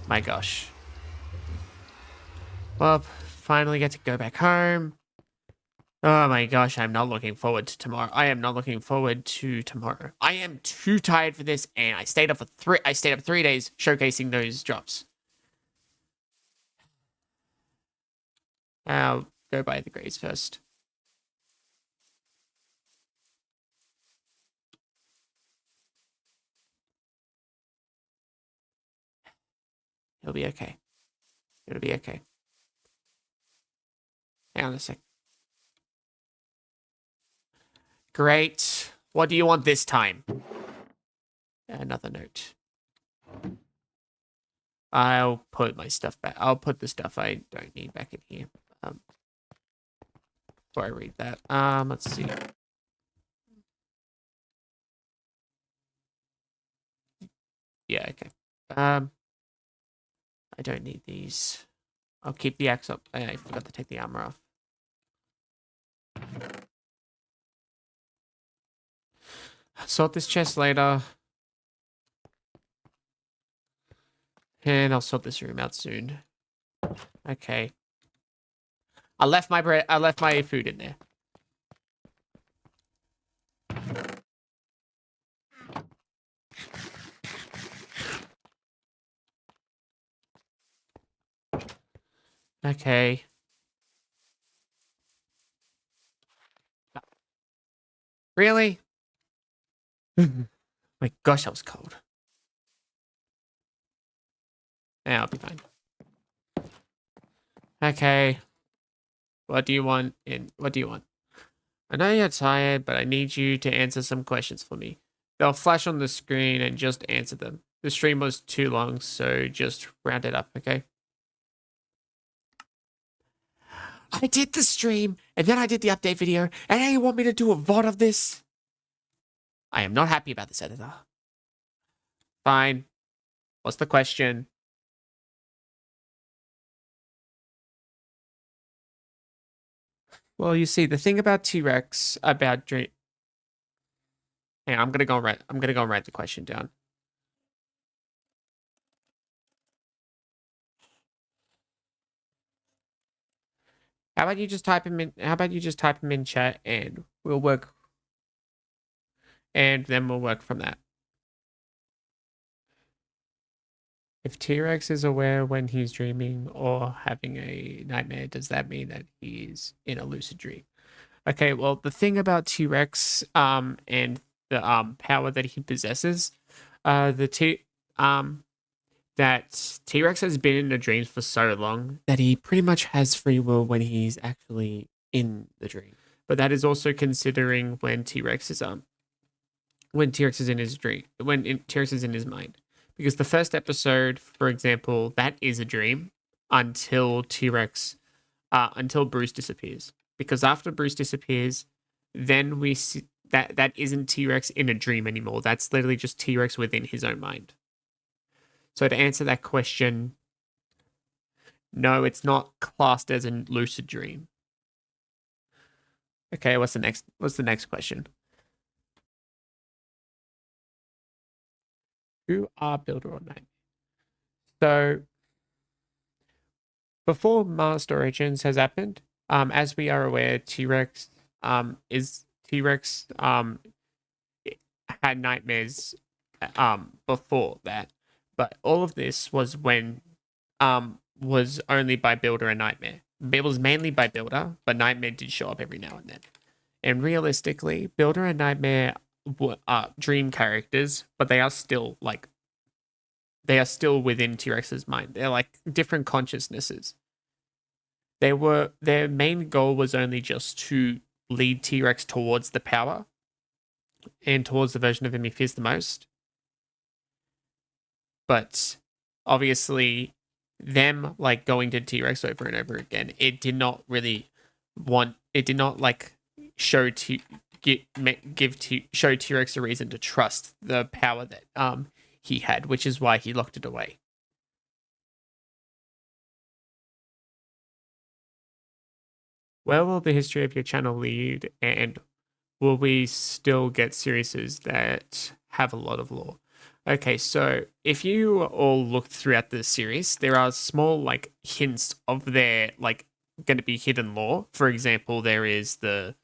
My gosh. Well, finally get to go back home. Oh my gosh, I'm not looking forward to tomorrow. I am not looking forward to tomorrow. I am too tired for this, and I stayed up 3 days showcasing those drops. I'll go by the grades first. It'll be okay. It'll be okay. Hang on a sec. Great. What do you want this time? Another note. I'll put my stuff back. I'll put the stuff I don't need back in here. Before I read that. Let's see. Yeah, okay. I don't need these. I'll keep the axe up. I forgot to take the armor off. Sort this chest later. And I'll sort this room out soon. Okay. I left my food in there. Okay. Really? My gosh, that was cold. Yeah, I'll be fine. Okay. What do you want? What do you want? I know you're tired, but I need you to answer some questions for me. They'll flash on the screen and just answer them. The stream was too long, so just round it up, okay? I did the stream, and then I did the update video, and now you want me to do a VOD of this? I am not happy about this, editor. Fine. What's the question? Well, you see, the thing about Trex, about Dream... Hang on, I'm gonna go and write the question down. How about you just type him in chat and we'll work, and then we'll work from that. If T-Rex is aware when he's dreaming or having a nightmare, does that mean that he's in a lucid dream? Okay, well, the thing about T-Rex and the power that he possesses, that T-Rex has been in the dreams for so long that he pretty much has free will when he's actually in the dream. But that is also considering when T-Rex is in his dream, T-Rex is in his mind. Because the first episode, for example, that is a dream until until Bruce disappears. Because after Bruce disappears, then we see that isn't T-Rex in a dream anymore. That's literally just T-Rex within his own mind. So to answer that question, no, it's not classed as a lucid dream. Okay, what's the next question? Who are Builder or Nightmare? So before Master Origins has happened, as we are aware, T-Rex had nightmares before that, but all of this was when was only by Builder and Nightmare. It was mainly by Builder, but Nightmare did show up every now and then. And realistically, Builder and Nightmare are dream characters, but they are still within T-Rex's mind. They're like different consciousnesses. Their main goal was only just to lead T-Rex towards the power and towards the version of him he fears the most. But obviously, them like going to T-Rex over and over again, it did not show T-Rex a reason to trust the power that he had, which is why he locked it away. Where will the history of your channel lead, and will we still get series that have a lot of lore? Okay, so if you all look throughout the series, there are small like hints of their like going to be hidden lore. For example, there is the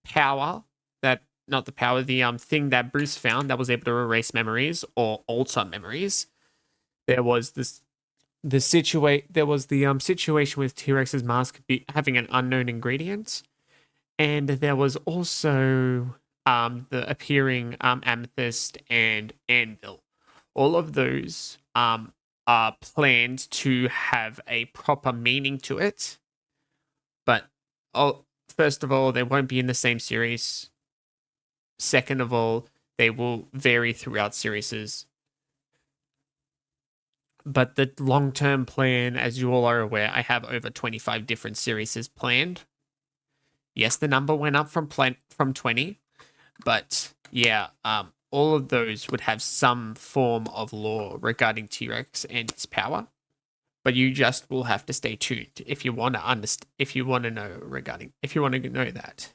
power that not the power, the thing that Bruce found that was able to erase memories or alter memories. There was the situation with T-Rex's mask having an unknown ingredient, and there was also the appearing amethyst and anvil. All of those are planned to have a proper meaning to it, but oh, first of all, they won't be in the same series. Second of all, they will vary throughout series. But the long term plan, as you all are aware, I have over 25 different series planned. Yes, the number went up from 20, but yeah, all of those would have some form of lore regarding T-Rex and his power. But you just will have to stay tuned if you want to understand, if you want to know that.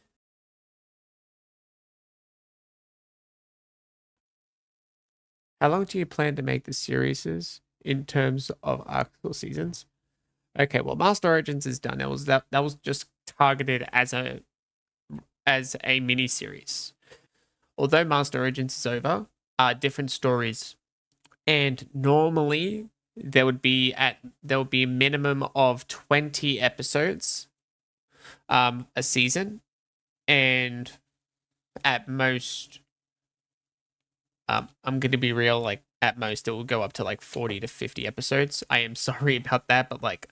How long do you plan to make the series in terms of arcs or seasons? Okay, well, Master Origins is done. That was just targeted as a mini series. Although Master Origins is over, different stories, and normally there would be a minimum of 20 episodes a season, and at most, I'm going to be real, like at most it will go up to like 40 to 50 episodes. I am sorry about that, but like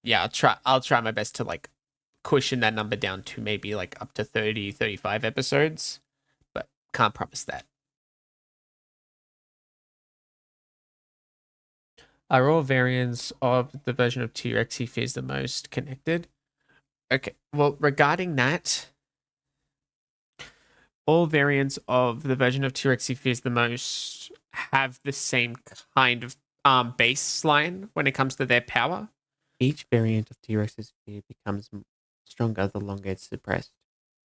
yeah, I'll try my best to like cushion that number down to maybe like up to 30, 35 episodes, but can't promise that. Are all variants of the version of T-Rex he fears the most connected? Okay, well, regarding that, all variants of the version of T-Rex he fears the most have the same kind of baseline when it comes to their power. Each variant of T-Rex's fear becomes stronger the longer it's suppressed.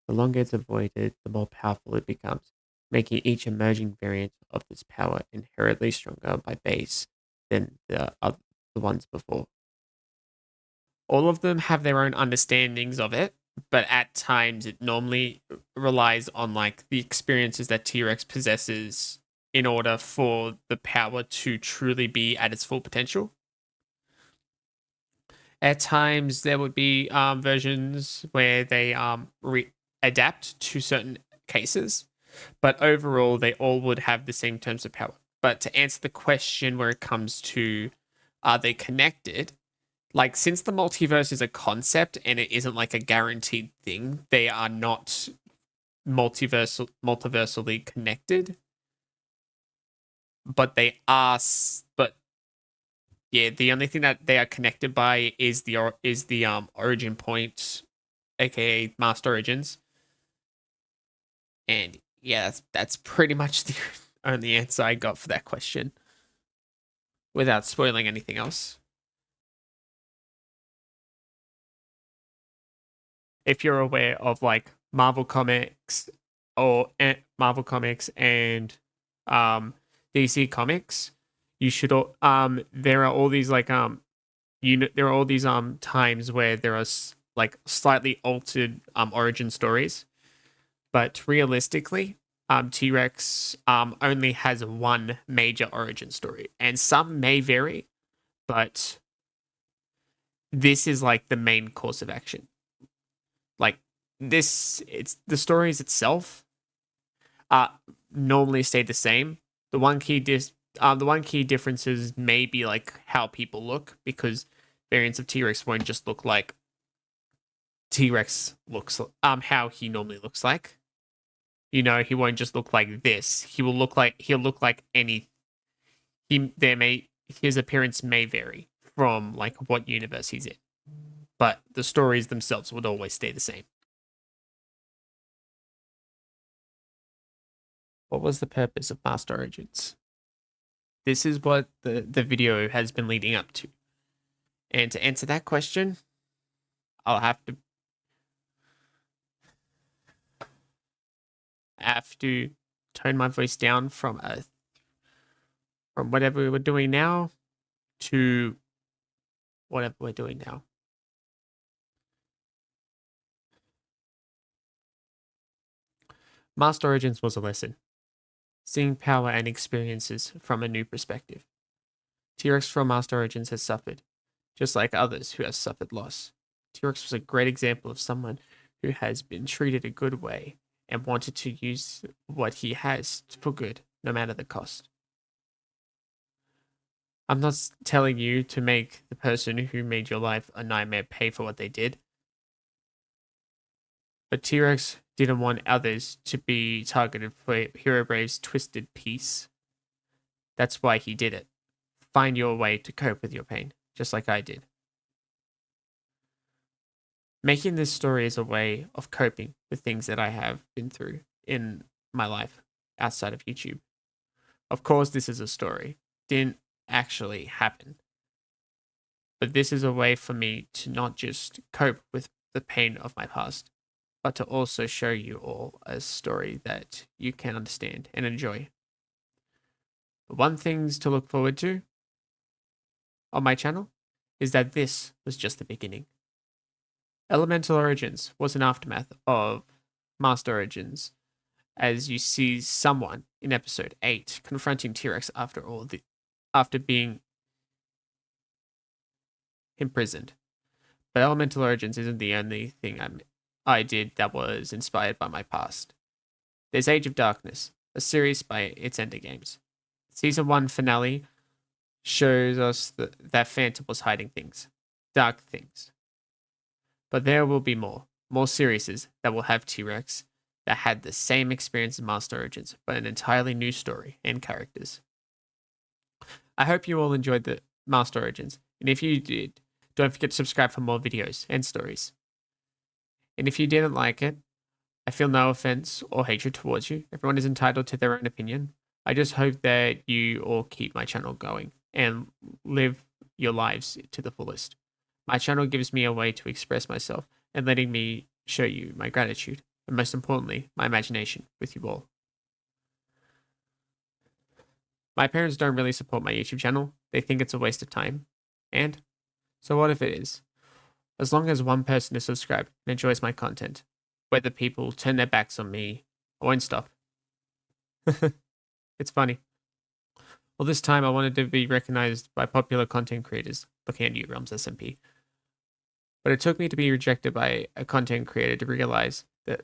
The longer it's avoided, the more powerful it becomes, making each emerging variant of this power inherently stronger by base than the ones before. All of them have their own understandings of it, but at times it normally relies on like the experiences that T-Rex possesses in order for the power to truly be at its full potential. At times there would be versions where they adapt to certain cases, but overall they all would have the same terms of power. But to answer the question where it comes to are they connected, like since the multiverse is a concept and it isn't like a guaranteed thing, they are not multiversally connected, but they are but yeah, the only thing that they are connected by is the origin point, aka Master Origins. And yeah, that's pretty much the only answer I got for that question without spoiling anything else. If you're aware of like Marvel Comics and um DC Comics, you should there are all these like there are all these times where there are like slightly altered origin stories, but realistically T-Rex only has one major origin story, and some may vary, but this is like the main course of action. Like it's the stories itself uh normally stay the same. The one key differences may be like how people look, because variants of T-Rex won't just look like T-Rex looks how he normally looks like. You know, he won't just look like this. He'll look like any he there may his appearance may vary from like what universe he's in. But the stories themselves would always stay the same. What was the purpose of Master Origins? This is what the video has been leading up to. And to answer that question, I'll have to have to tone my voice down from whatever we were doing now to whatever we're doing now. Master Origins was a lesson, seeing power and experiences from a new perspective. T-Rex from Master Origins has suffered, just like others who have suffered loss. T-Rex was a great example of someone who has been treated a good way and wanted to use what he has for good, no matter the cost. I'm not telling you to make the person who made your life a nightmare pay for what they did, but T-Rex didn't want others to be targeted for Hero Brave's twisted piece. That's why he did it. Find your way to cope with your pain, just like I did. Making this story is a way of coping with things that I have been through in my life outside of YouTube. Of course, this is a story. Didn't actually happen. But this is a way for me to not just cope with the pain of my past, but to also show you all a story that you can understand and enjoy. But one things to look forward to on my channel is that this was just the beginning. Elemental Origins was an aftermath of Master Origins, as you see someone in episode 8 confronting T-Rex after being imprisoned. But Elemental Origins isn't the only thing I did that was inspired by my past. There's Age of Darkness, a series by its Ender Games. Season 1 finale shows us that Phantom was hiding things, dark things. But there will be more series that will have T-Rex that had the same experience as Master Origins, but an entirely new story and characters. I hope you all enjoyed the Master Origins, and if you did, don't forget to subscribe for more videos and stories. And if you didn't like it, I feel no offense or hatred towards you. Everyone is entitled to their own opinion. I just hope that you all keep my channel going and live your lives to the fullest. My channel gives me a way to express myself and letting me show you my gratitude, and most importantly, my imagination with you all. My parents don't really support my YouTube channel. They think it's a waste of time. And so what if it is? As long as one person is subscribed and enjoys my content, whether people turn their backs on me, I won't stop. It's funny. Well, this time I wanted to be recognized by popular content creators, looking at you, Realms SMP. But it took me to be rejected by a content creator to realize that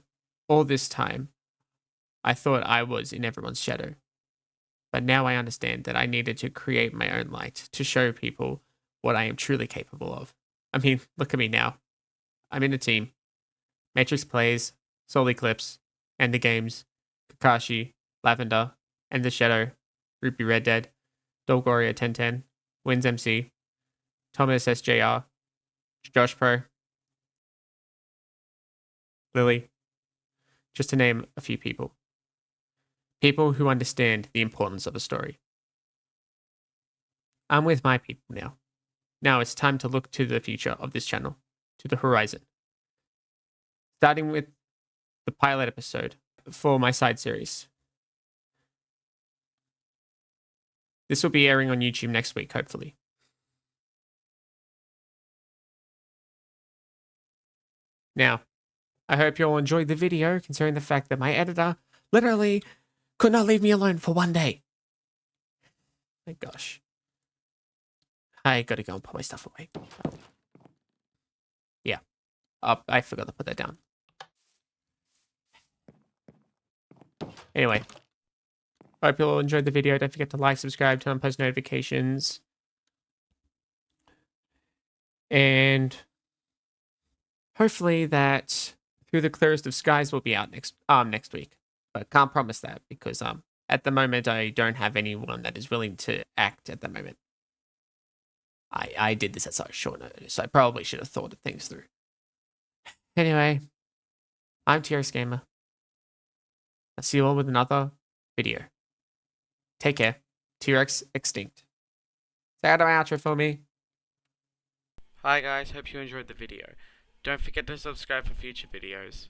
all this time, I thought I was in everyone's shadow. But now I understand that I needed to create my own light to show people what I am truly capable of. I mean, look at me now. I'm in a team. Matrix Plays, Soul Eclipse, Ender Games, Kakashi, Lavender, Ender Shadow, Ruby Red Dead, Dolgoria 1010, Wins MC, Thomas SJR, Josh Pro, Lily, just to name a few people. People who understand the importance of a story. I'm with my people now. Now it's time to look to the future of this channel, to the horizon. Starting with the pilot episode for my side series. This will be airing on YouTube next week, hopefully. Now, I hope you all enjoyed the video, considering the fact that my editor literally could not leave me alone for one day. My gosh. I gotta go and put my stuff away. Yeah. I forgot to put that down. Anyway. Hope you all enjoyed the video. Don't forget to like, subscribe, turn on post notifications. And hopefully that Through the Clearest of Skies will be out next week. But can't promise that because at the moment I don't have anyone that is willing to act at the moment. I did this at such short notice, so I probably should have thought of things through. Anyway, I'm T-Rex Gamer. I'll see you all with another video. Take care. T-Rex extinct. Say out my outro for me. Hi guys, hope you enjoyed the video. Don't forget to subscribe for future videos.